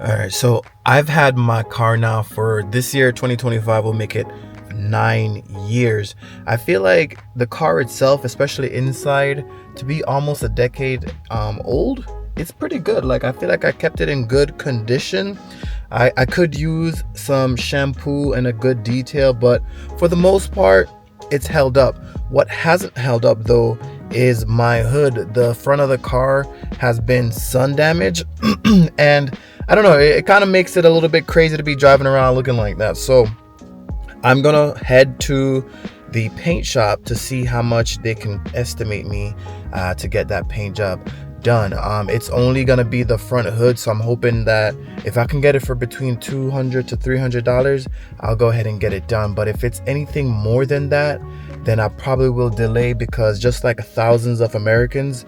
All right, so I've had my car now for this year, 2025 will make it 9 years. I feel like the car itself, especially inside, to be almost a decade old, it's pretty good. Like I feel like I kept it in good condition. I could use some shampoo and a good detail, but for the most part, it's held up. What hasn't held up though is my hood. The front of the car has been sun damaged and I don't know, it kind of makes it a little bit crazy to be driving around looking like that. So I'm gonna head to the paint shop to see how much they can estimate me to get that paint job done. It's only gonna be the front hood, so I'm hoping that if I can get it for between $200 to $300, I'll go ahead and get it done. But if it's anything more than that, then I probably will delay, because just like thousands of Americans,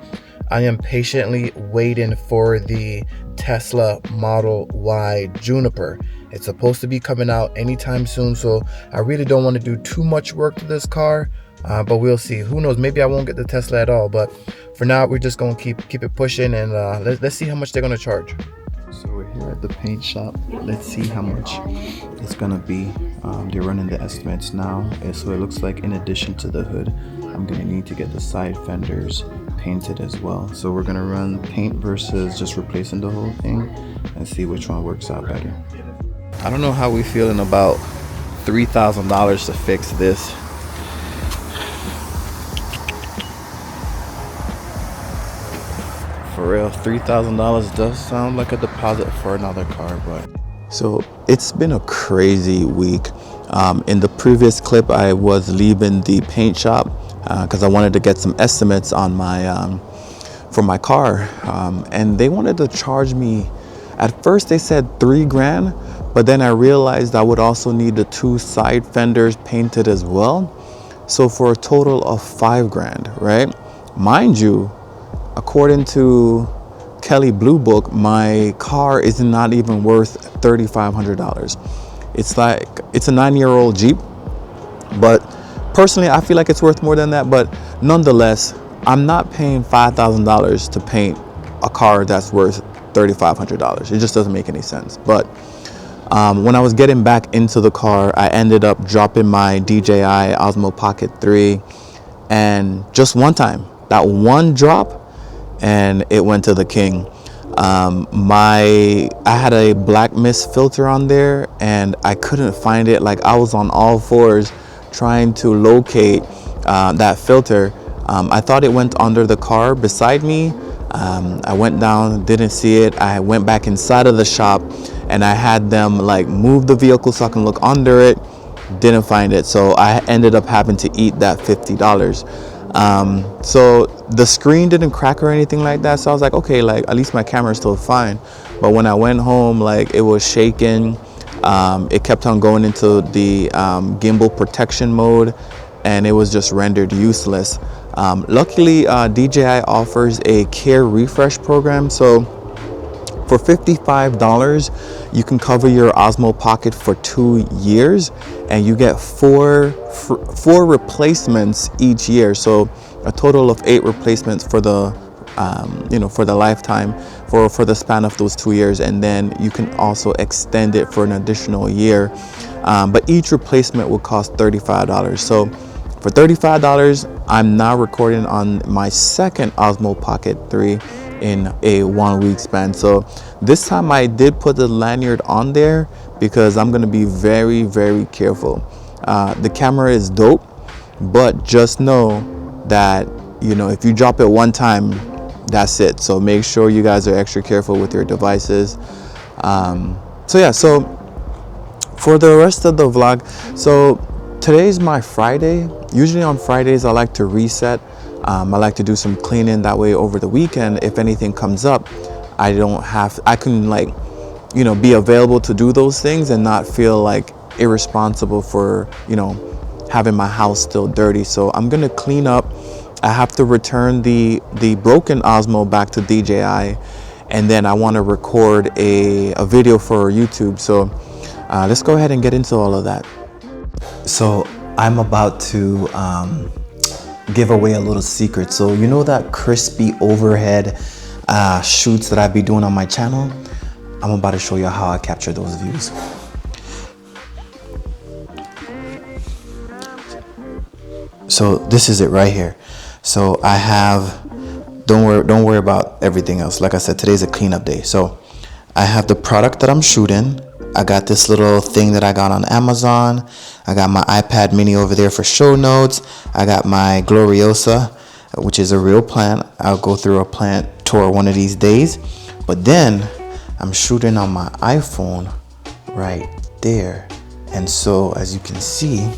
I am patiently waiting for the Tesla Model Y Juniper. It's supposed to be coming out anytime soon, so I really don't want to do too much work to this car, but we'll see. Who knows, maybe I won't get the Tesla at all, but for now we're just going to keep it pushing, and let's see how much they're going to charge. So we're here at the paint shop. Let's see how much it's going to be. They're running the estimates now, so it looks like in addition to the hood, I'm going to need to get the side fenders painted as well. So we're going to run paint versus just replacing the whole thing and see which one works out better. I don't know how we feeling about $3,000 to fix this. For real, $3,000 does sound like a deposit for another car, but so it's been a crazy week. In the previous clip, I was leaving the paint shop because I wanted to get some estimates on my for my car, and they wanted to charge me. At first, they said $3,000, but then I realized I would also need the two side fenders painted as well. So for a total of $5,000, right? Mind you, according to Kelly Blue Book, my car is not even worth $3,500. It's like, it's a 9-year-old Jeep, but personally I feel like it's worth more than that. But nonetheless, I'm not paying $5,000 to paint a car that's worth $3,500. It just doesn't make any sense. But when I was getting back into the car, I ended up dropping my DJI Osmo Pocket 3, and just one time, that one drop, and it went to the king. I had a black mist filter on there, and I couldn't find it. Like, I was on all fours trying to locate that filter. I thought it went under the car beside me. I went down, didn't see it. I went back inside of the shop, and I had them like move the vehicle so I can look under it. Didn't find it, so I ended up having to eat that $50. So the screen didn't crack or anything like that, so I was like, okay, like at least my camera is still fine. But when I went home, like, it was shaking. It kept on going into the gimbal protection mode, and it was just rendered useless. Luckily, DJI offers a care refresh program, so for $55, you can cover your Osmo Pocket for 2 years, and you get four replacements each year. So a total of 8 replacements for the for the lifetime, for the span of those 2 years, and then you can also extend it for an additional year. But each replacement will cost $35. So for $35, I'm now recording on my second Osmo Pocket 3 in a 1 week span. So this time I did put the lanyard on there because I'm going to be very, very careful. The camera is dope, but just know that, if you drop it one time, that's it. So make sure you guys are extra careful with your devices. So for the rest of the vlog, so today's my Friday. Usually on Fridays I like to reset. I like to do some cleaning, that way over the weekend, if anything comes up, I can be available to do those things and not feel like irresponsible for, having my house still dirty. So I'm gonna clean up. I have to return the broken Osmo back to DJI, and then I want to record a video for YouTube. So let's go ahead and get into all of that. So I'm about to give away a little secret. So that crispy overhead shoots that I be doing on my channel, I'm about to show you how I capture those views. So this is it right here. So I have, don't worry about everything else. Like I said, today's a cleanup day. So I have the product that I'm shooting. I got this little thing that I got on Amazon. I got my iPad mini over there for show notes. I got my Gloriosa, which is a real plant. I'll go through a plant tour one of these days. But then I'm shooting on my iPhone right there. And so as you can see,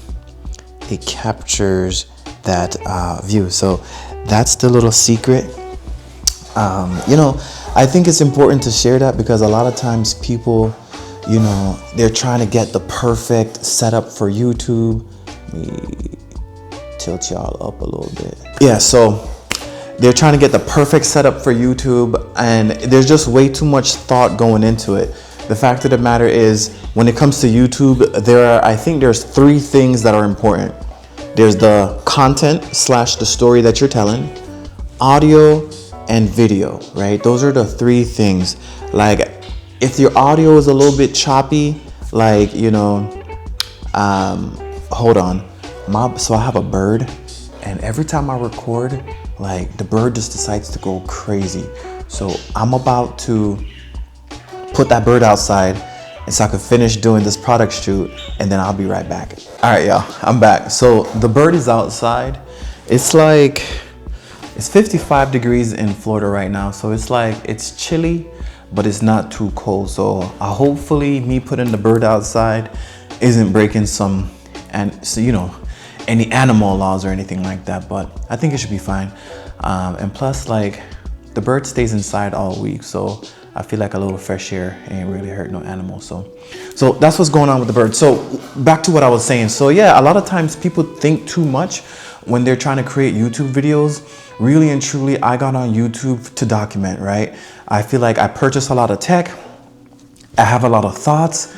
it captures that view. So that's the little secret. You know, I think it's important to share that because a lot of times people, you know, they're trying to get the perfect setup for YouTube. Let me tilt y'all up a little bit. Yeah, so they're trying to get the perfect setup for YouTube, and there's just way too much thought going into it. The fact of the matter is, when it comes to YouTube, I think there's 3 things that are important. There's the content / the story that you're telling, audio, and video, right? Those are the 3 things. Like, if your audio is a little bit choppy, like, you know, hold on. So I have a bird, and every time I record, like, the bird just decides to go crazy. So I'm about to put that bird outside, and so I can finish doing this product shoot, and then I'll be right back. All right, y'all, I'm back. So the bird is outside. It's 55 degrees in Florida right now. So it's chilly, but it's not too cold. So hopefully me putting the bird outside isn't breaking any animal laws or anything like that, but I think it should be fine. And plus, like, the bird stays inside all week, so I feel like a little fresh air ain't really hurt no animal. So that's what's going on with the bird. So back to what I was saying. So yeah, a lot of times people think too much when they're trying to create YouTube videos. Really and truly, I got on YouTube to document, right? I feel like I purchase a lot of tech. I have a lot of thoughts,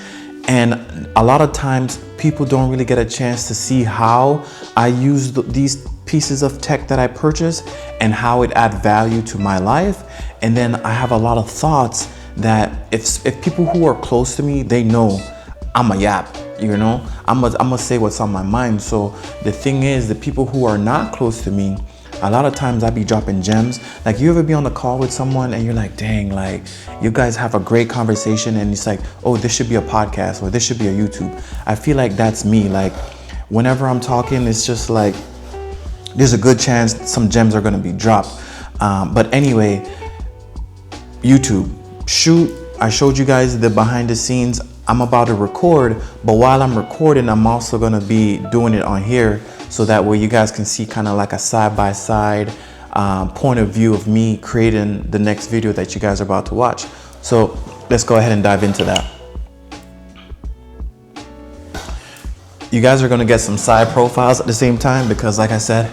and a lot of times people don't really get a chance to see how I use these pieces of tech that I purchase and how it adds value to my life. And then I have a lot of thoughts that if people who are close to me, they know I'm a yap, you know, I'm gonna say what's on my mind. So the thing is, the people who are not close to me, a lot of times I be dropping gems. Like, you ever be on the call with someone and you're like, dang, like, you guys have a great conversation, and it's like, oh, this should be a podcast or this should be a YouTube. I feel like that's me. Like, whenever I'm talking, it's just like, there's a good chance some gems are gonna be dropped. But anyway, YouTube, shoot, I showed you guys the behind the scenes. I'm about to record, but while I'm recording, I'm also gonna be doing it on here, so that way you guys can see kind of like a side-by-side point of view of me creating the next video that you guys are about to watch. So let's go ahead and dive into that. You guys are gonna get some side profiles at the same time because, like I said,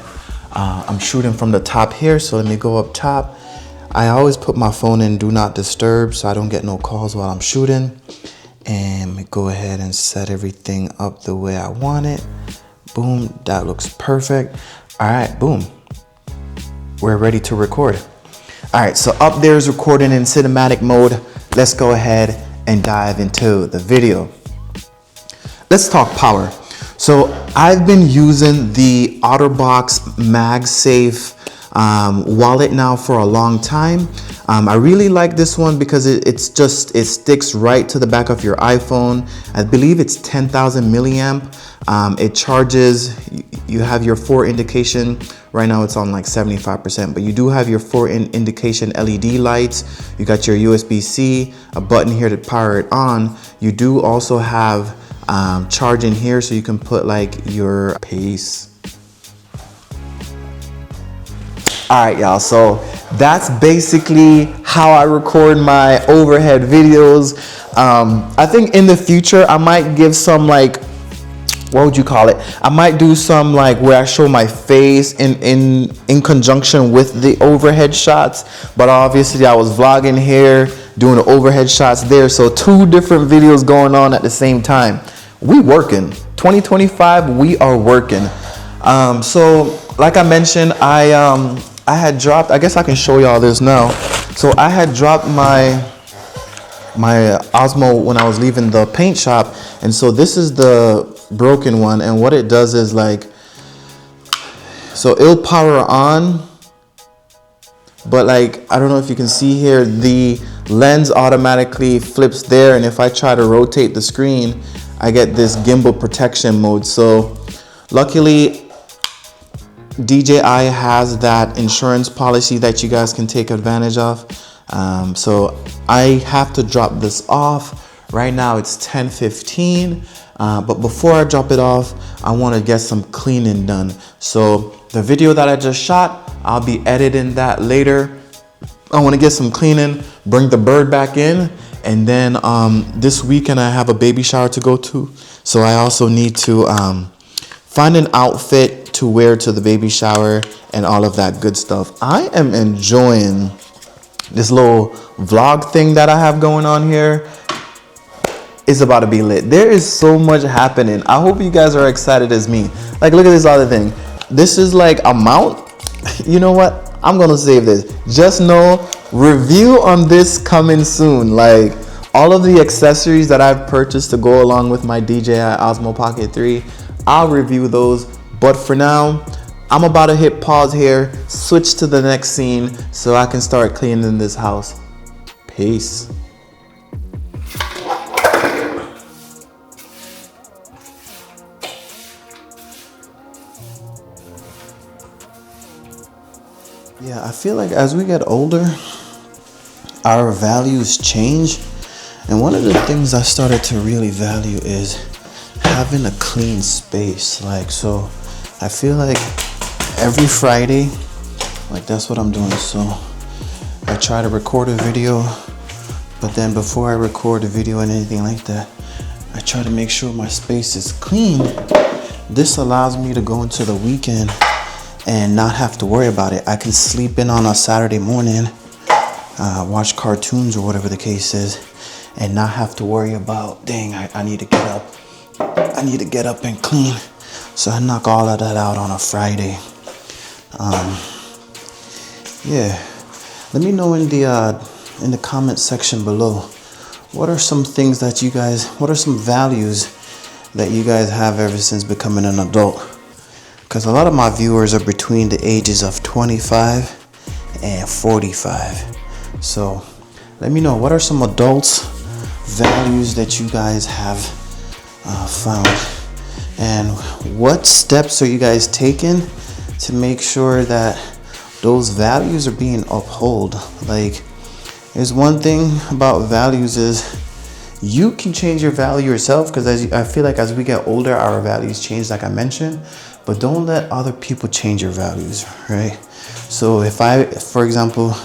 I'm shooting from the top here. So let me go up top. I always put my phone in do not disturb so I don't get no calls while I'm shooting. And let me go ahead and set everything up the way I want it. Boom, that looks perfect. All right, boom. We're ready to record. All right, so up there is recording in cinematic mode. Let's go ahead and dive into the video. Let's talk power. So I've been using the OtterBox MagSafe wallet now for a long time. I really like this one because it sticks right to the back of your iPhone. I believe it's 10,000 milliamp. It charges, you have your 4 indication. Right now it's on like 75%, but you do have your 4 indication LED lights. You got your USB-C, a button here to power it on. You do also have charging here, so you can put like your pace. All right, y'all, so that's basically how I record my overhead videos. I think in the future I might give some, like, what would you call it? I might do some like where I show my face in conjunction with the overhead shots, but obviously I was vlogging here, doing the overhead shots there, so 2 different videos going on at the same time. We working. 2025, we are working. So like I mentioned, I had dropped, I guess I can show y'all this now. So I had dropped my my Osmo when I was leaving the paint shop. And so this is the broken one, and what it does is like, so it'll power on, but like, I don't know if you can see here, the lens automatically flips there, and if I try to rotate the screen, I get this gimbal protection mode. So luckily DJI has that insurance policy that you guys can take advantage of. So I have to drop this off. Right now it's 10:15, but before I drop it off, I want to get some cleaning done. So the video that I just shot, I'll be editing that later. I want to get some cleaning, bring the bird back in, and then this weekend I have a baby shower to go to. So I also need to find an outfit to wear to the baby shower and all of that good stuff. I am enjoying this little vlog thing that I have going on here. It's about to be lit. There is so much happening. I hope you guys are excited as me. Like, look at this other thing. This is like a mount. You know what? I'm gonna save this. Just know, review on this coming soon. Like, all of the accessories that I've purchased to go along with my DJI Osmo Pocket 3, I'll review those. But for now, I'm about to hit pause here, switch to the next scene so I can start cleaning this house. Peace. Yeah, I feel like as we get older, our values change. And one of the things I started to really value is having a clean space. Like, so I feel like every Friday, like that's what I'm doing. So I try to record a video, but then before I record a video and anything like that, I try to make sure my space is clean. This allows me to go into the weekend and not have to worry about it. I can sleep in on a Saturday morning, watch cartoons or whatever the case is, and not have to worry about, dang, I need to get up. I need to get up and clean. So I knock all of that out on a Friday. Yeah, let me know in the comment section below, what are some things that you guys, what are some values that you guys have ever since becoming an adult? Because a lot of my viewers are between the ages of 25 and 45. So let me know, what are some adults values that you guys have found, and what steps are you guys taking to make sure that those values are being upheld? Like, there's one thing about values is you can change your value yourself, because I feel like as we get older, our values change, like I mentioned, but don't let other people change your values, right? So for example,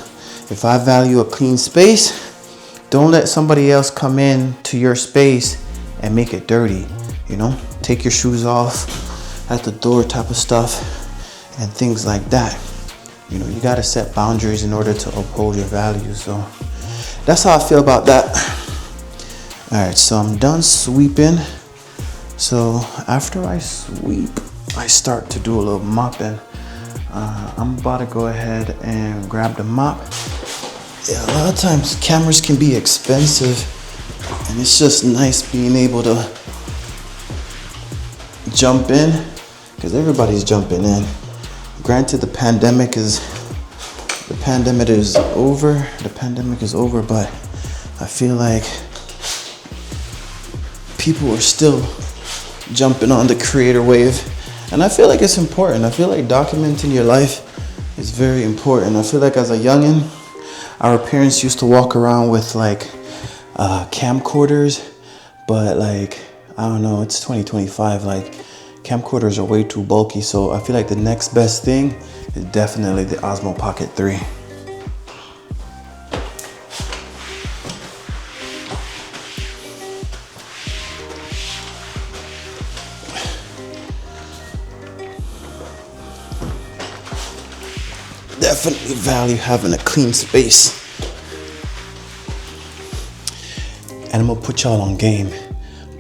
if I value a clean space, don't let somebody else come in to your space and make it dirty. You know, take your shoes off at the door type of stuff and things like that. You know, you got to set boundaries in order to uphold your values. So that's how I feel about that. All right, so I'm done sweeping. So after I sweep, I start to do a little mopping. I'm about to go ahead and grab the mop. Yeah, a lot of times cameras can be expensive, and it's just nice being able to jump in, because everybody's jumping in. Granted, the pandemic is over, but I feel like people are still jumping on the creator wave, and I feel like it's important. I feel like documenting your life is very important. I feel like as a youngin', our parents used to walk around with like camcorders, but like, I don't know, it's 2025, like camcorders are way too bulky. So I feel like the next best thing is definitely the Osmo Pocket 3. Definitely value having a clean space. And I'm gonna put y'all on game.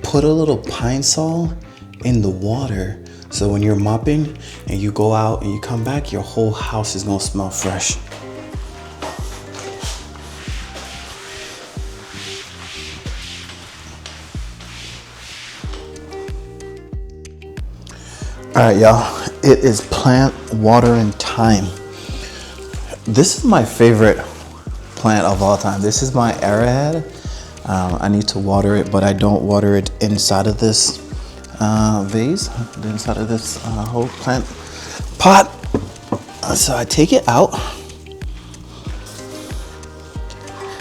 Put a little pine sol in the water, so when you're mopping and you go out and you come back, your whole house is gonna smell fresh. All right, y'all, it is plant watering time. This is my favorite plant of all time. This is my arrowhead. I need to water it, but I don't water it inside of this vase, inside of this whole plant pot. So I take it out.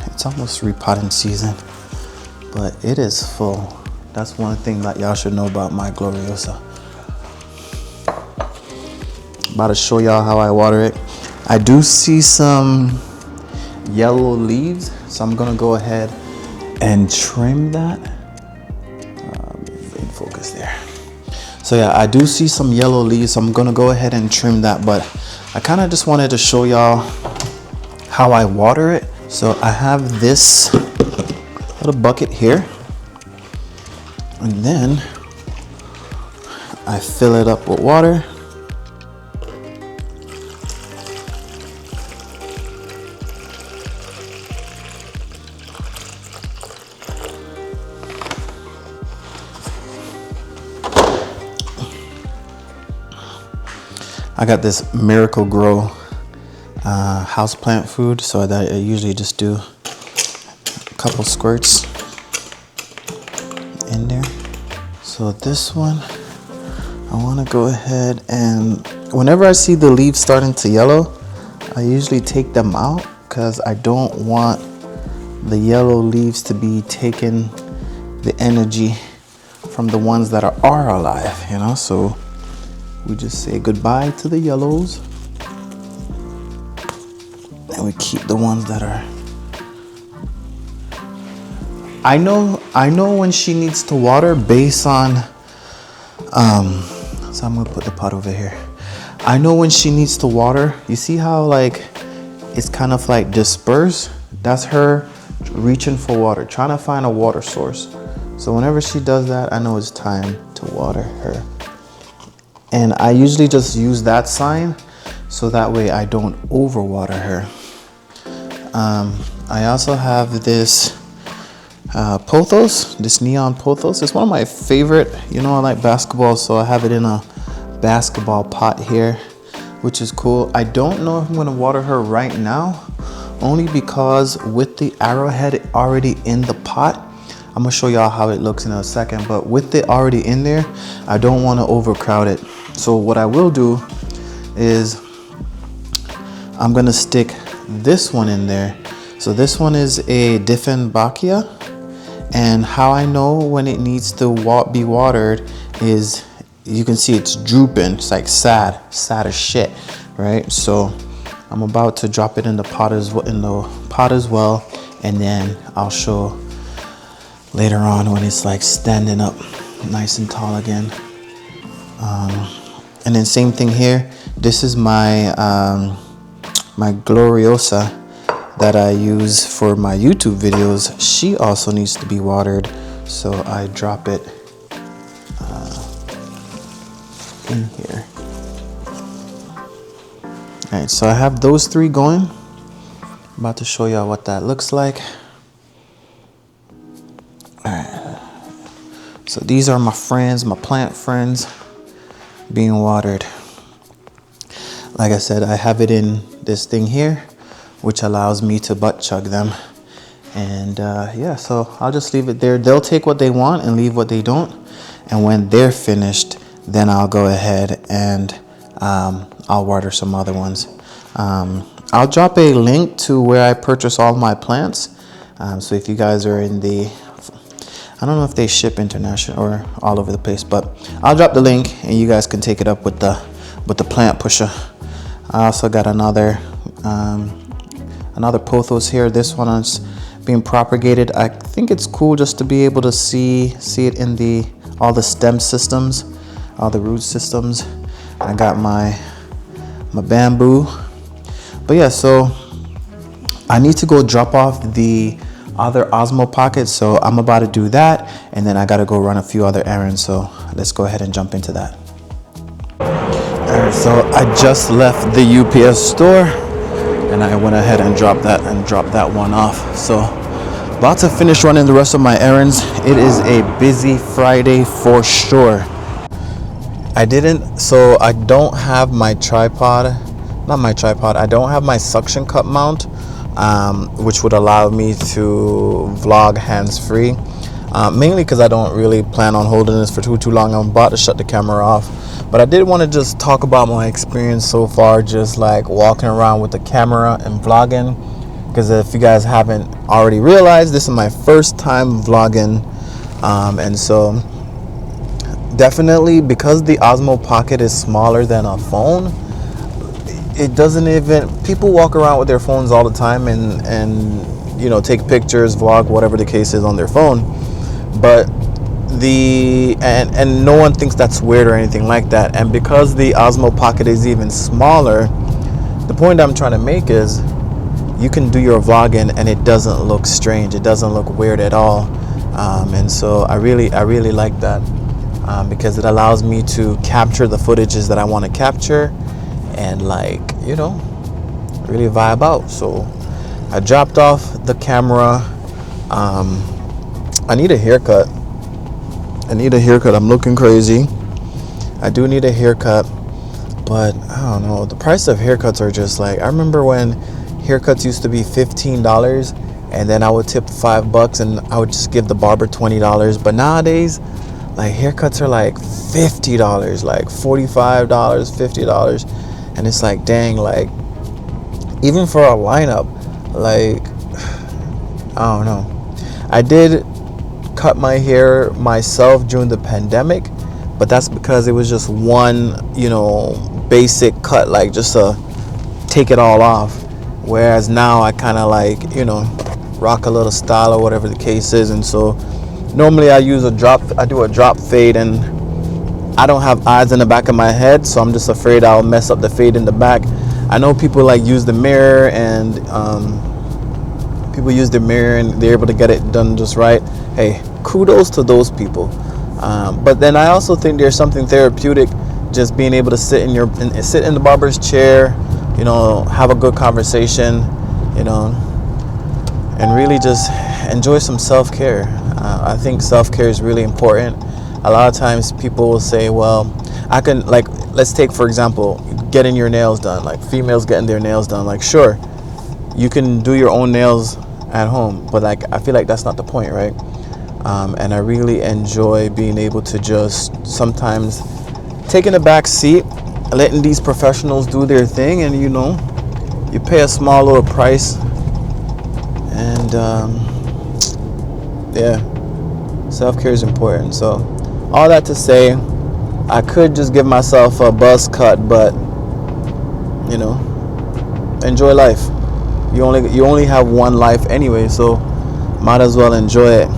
It's almost repotting season, but it is full. That's one thing that y'all should know about my Gloriosa. About to show y'all how I water it. I do see some yellow leaves, so I'm gonna go ahead and trim that. In focus there. So yeah, I do see some yellow leaves, so I'm gonna go ahead and trim that, but I kind of just wanted to show y'all how I water it. So I have this little bucket here, and then I fill it up with water. I got this Miracle Grow houseplant food, so that I usually just do a couple squirts in there. So this one, I want to go ahead and whenever I see the leaves starting to yellow, I usually take them out because I don't want the yellow leaves to be taking the energy from the ones that are alive, you know. So we just say goodbye to the yellows and we keep the ones that are. I know when she needs to water based on so I'm gonna put the pot over here. I know when she needs to water. You see how like it's kind of like dispersed? That's her reaching for water, trying to find a water source. So whenever she does that, I know it's time to water her. And I usually just use that sign so that way I don't overwater her. I also have this pothos, this neon pothos. It's one of my favorite. You know, I like basketball, so I have it in a basketball pot here, which is cool. I don't know if I'm gonna water her right now, only because with the arrowhead already in the pot, I'm gonna show y'all how it looks in a second, but with it already in there, I don't want to overcrowd it. So what I will do is I'm gonna stick this one in there. So this one is a Dieffenbachia, and how I know when it needs to be watered is you can see it's drooping. It's like sad as shit, right? So I'm about to drop it in the pot as well, and then I'll show later on when it's like standing up nice and tall again. And then same thing here. This is my my Gloriosa that I use for my YouTube videos. She also needs to be watered, so I drop it in here. All right, so I have those three going. I'm about to show y'all what that looks like. All right, so these are my friends, my plant friends, being watered. Like I said, I have it in this thing here, which allows me to butt chug them. And yeah, so I'll just leave it there. They'll take what they want and leave what they don't. And when they're finished, then I'll go ahead and I'll water some other ones. I'll drop a link to where I purchase all my plants. So if you guys are in the, I don't know if they ship international or all over the place, but I'll drop the link and you guys can take it up with the plant pusher. I also got another pothos here. This one is being propagated. I think it's cool just to be able to see it in all the stem systems, all the root systems. I got my bamboo. But yeah, so I need to go drop off the other Osmo Pocket, so I'm about to do that, and then I gotta go run a few other errands, so let's go ahead and jump into that. Alright, so I just left the UPS store and I went ahead and dropped that one off. So about to finish running the rest of my errands. It is a busy Friday for sure. I didn't, so I don't have my tripod, not my tripod, I don't have my suction cup mount, which would allow me to vlog hands-free, mainly because I don't really plan on holding this for too long. I'm about to shut the camera off, but I did want to just talk about my experience so far, just like walking around with the camera and vlogging, because if you guys haven't already realized, this is my first time vlogging, and so definitely, because the Osmo Pocket is smaller than a phone, it doesn't even, people walk around with their phones all the time and you know, take pictures, vlog, whatever the case is on their phone, but and no one thinks that's weird or anything like that. And because the Osmo Pocket is even smaller, the point I'm trying to make is you can do your vlogging and it doesn't look strange, it doesn't look weird at all, and so I really like that. Because it allows me to capture the footages that I want to capture and, like, you know, really vibe out. So I dropped off the camera. I need a haircut. I'm looking crazy. I do need a haircut, but I don't know, the price of haircuts are just like, I remember when haircuts used to be $15 and then I would tip $5 and I would just give the barber $20, but nowadays, like, haircuts are like $50, like $45, $50, and it's like, dang, like, even for a lineup, like, I don't know. I did cut my hair myself during the pandemic, but that's because it was just one, you know, basic cut, like just to take it all off. Whereas now I kind of, like, you know, rock a little style or whatever the case is, and so normally I do a drop fade, and I don't have eyes in the back of my head, so I'm just afraid I'll mess up the fade in the back. I know people like use the mirror, and people use the mirror and they're able to get it done just right. Hey, kudos to those people. But then I also think there's something therapeutic just being able to sit in the barber's chair, you know, have a good conversation, you know, and really just enjoy some self-care. I think self-care is really important. A lot of times people will say, well, I can, like, let's take, for example, getting your nails done, like females getting their nails done. Like, sure, you can do your own nails at home, but, like, I feel like that's not the point, right? And I really enjoy being able to just sometimes taking a back seat, letting these professionals do their thing, and, you know, you pay a small little price, and yeah, self-care is important. So all that to say, I could just give myself a buzz cut, but, you know, enjoy life. You only have one life anyway, so might as well enjoy it.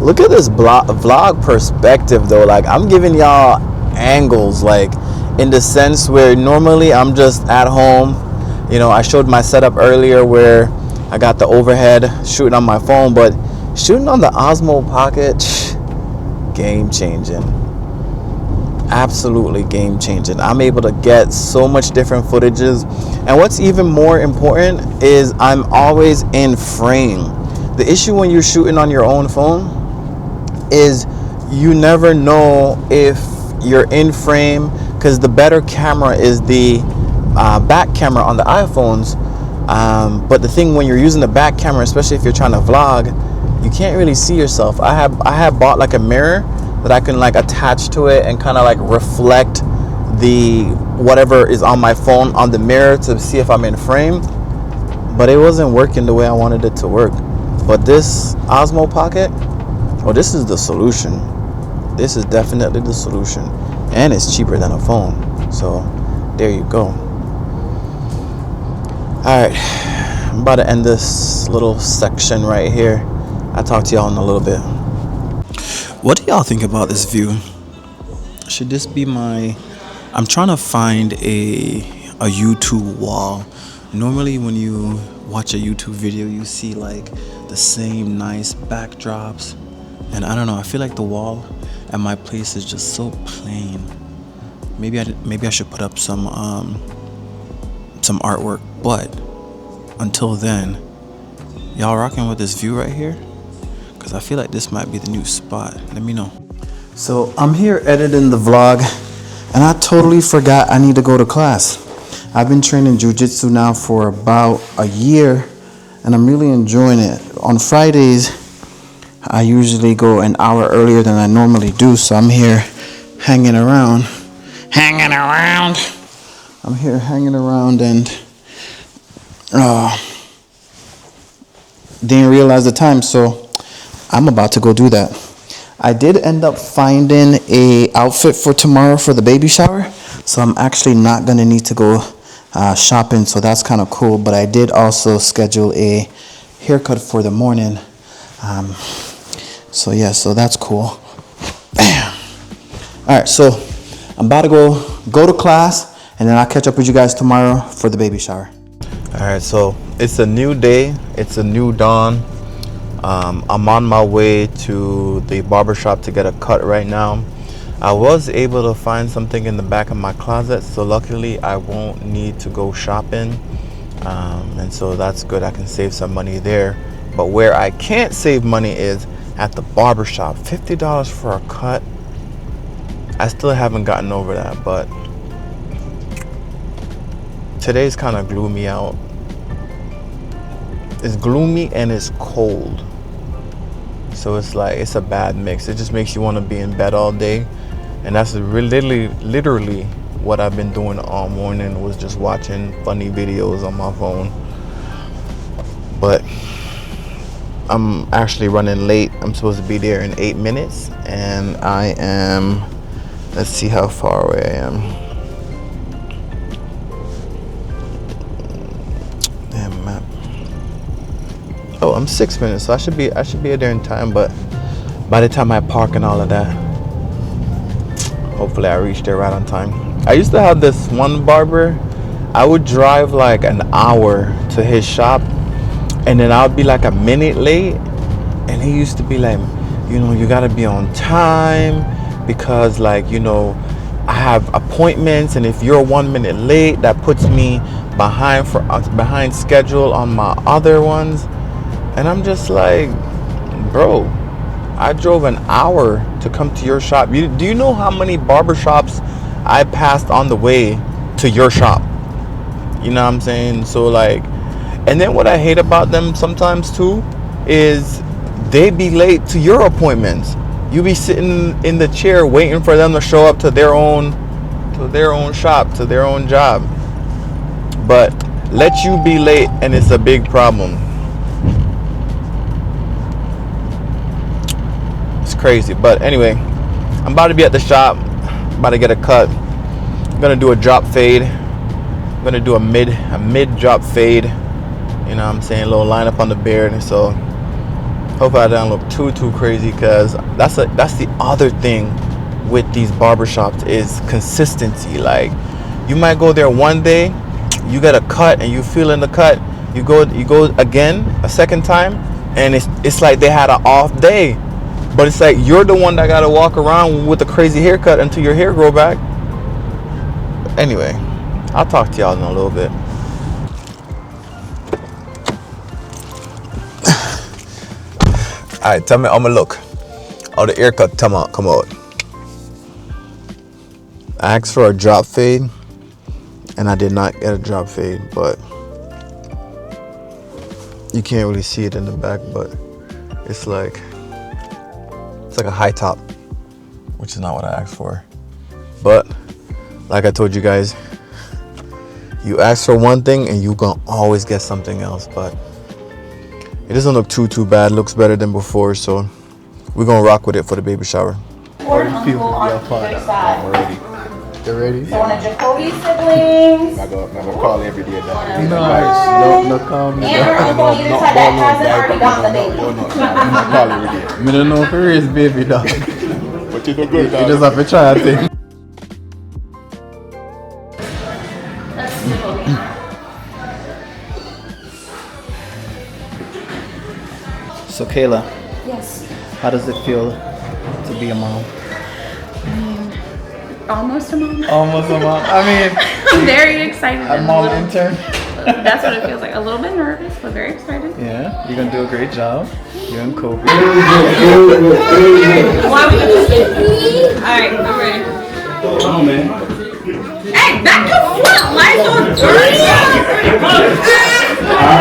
Look at this vlog perspective though. Like, I'm giving y'all angles, like, in the sense where normally I'm just at home. You know, I showed my setup earlier where I got the overhead shooting on my phone, but shooting on the Osmo Pocket, game changing. Absolutely game changing. I'm able to get so much different footages, and what's even more important is I'm always in frame. The issue when you're shooting on your own phone is you never know if you're in frame, because the better camera is the back camera on the iPhones, but the thing when you're using the back camera, especially if you're trying to vlog, you can't really see yourself. I have bought like a mirror that I can, like, attach to it and kind of like reflect the whatever is on my phone on the mirror to see if I'm in frame, but it wasn't working the way I wanted it to work. But this Osmo Pocket, oh, this is the solution. This is definitely the solution, and it's cheaper than a phone, so there you go. All right, I'm about to end this little section right here. I'll talk to y'all in a little bit. What do y'all think about this view? Should this be my... I'm trying to find a YouTube wall. Normally when you watch a YouTube video, you see, like, the same nice backdrops, and I don't know, I feel like the wall at my place is just so plain. Maybe I should put up some artwork, but until then, y'all rocking with this view right here? Because I feel like this might be the new spot. Let me know. So I'm here editing the vlog. And I totally forgot I need to go to class. I've been training jiu-jitsu now for about a year, and I'm really enjoying it. On Fridays, I usually go an hour earlier than I normally do, so I'm here hanging around. I'm here hanging around and didn't realize the time, so I'm about to go do that. I did end up finding a outfit for tomorrow for the baby shower, so I'm actually not gonna need to go shopping, so that's kind of cool. But I did also schedule a haircut for the morning, so yeah, so that's cool. Bam. All right, so I'm about to go to class, and then I'll catch up with you guys tomorrow for the baby shower. All right, so it's a new day, it's a new dawn. I'm on my way to the barbershop to get a cut right now. I was able to find something in the back of my closet, so luckily I won't need to go shopping, and so that's good. I can save some money there. But where I can't save money is at the barbershop. $50 for a cut. I still haven't gotten over that, but today's kind of gloomy out. It's gloomy and it's cold, so it's like it's a bad mix. It just makes you want to be in bed all day, and that's literally what I've been doing all morning, was just watching funny videos on my phone. But I'm actually running late. I'm supposed to be there in 8 minutes, and I am, let's see how far away I am. Damn map. Oh, I'm 6 minutes, so I should be there in time. But by the time I park and all of that, hopefully I reach there right on time. I used to have this one barber. I would drive like an hour to his shop, and then I would be like a minute late, and he used to be like, you know, you gotta be on time, because like, you know, I have appointments, and if you're 1 minute late, that puts me behind schedule on my other ones. And I'm just like, bro, I drove an hour to come to your shop. Do you know how many barbershops I passed on the way to your shop? You know what I'm saying? So like, and then what I hate about them sometimes too is they be late to your appointments. You be sitting in the chair waiting for them to show up to their own shop, to their own job. But let you be late and it's a big problem. Crazy. But anyway, I'm about to be at the shop, about to get a cut. I'm gonna do a drop fade. I'm gonna do a mid drop fade. You know what I'm saying? A little line up on the beard. So hopefully I don't look too crazy, because that's the other thing with these barbershops is consistency. Like, you might go there one day, you get a cut and you feel in the cut, you go again a second time, and it's like they had an off day. But it's like you're the one that gotta walk around with a crazy haircut until your hair grow back. Anyway, I'll talk to y'all in a little bit. Alright, tell me I'ma look. Oh, the haircut, come on. I asked for a drop fade, and I did not get a drop fade, but you can't really see it in the back, but it's like a high top, which is not what I asked for. But like I told you guys, you ask for one thing and you gonna always get something else. But it doesn't look too bad. It looks better than before, so we're gonna rock with it for the baby shower. Or uncle on either side. I'm ready. You're ready? So one of Jacoby's siblings. I'm gonna call every day. No call me. And her uncle on either side that hasn't already got the baby. I'm gonna call every day. I don't know if it is baby dog. But you do good, dog. You just have to try a thing. That's Jacoby. So Kayla, Yes. how does it feel to be a mom? Almost a mom. Almost a mom. I mean, I'm very excited. a mom intern. That's what it feels like. A little bit nervous, but very excited. Yeah, you're gonna do a great job. You and Kobe. Why are we gonna do this? Alright, I'm ready. Come on, man. back. Mine's so dirty.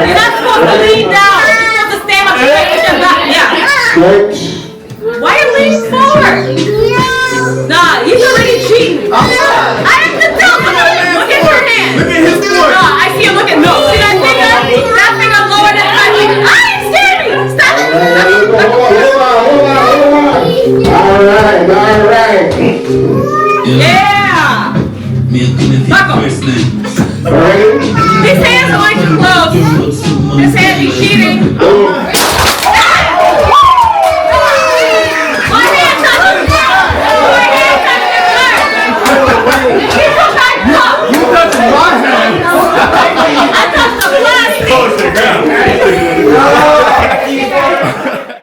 You're not supposed to lean down. You're supposed to stand up straight with your back. Yeah. Why are you leaning forward? Nah, he's already cheating. I have to tell him. Look at your hand. Look at his foot. Nah, I see him looking. No, see that finger? That finger lower than my finger. I ain't standing. Stop it. All right. Yeah. Buck him. His hands are like too close. His hands, he's cheating.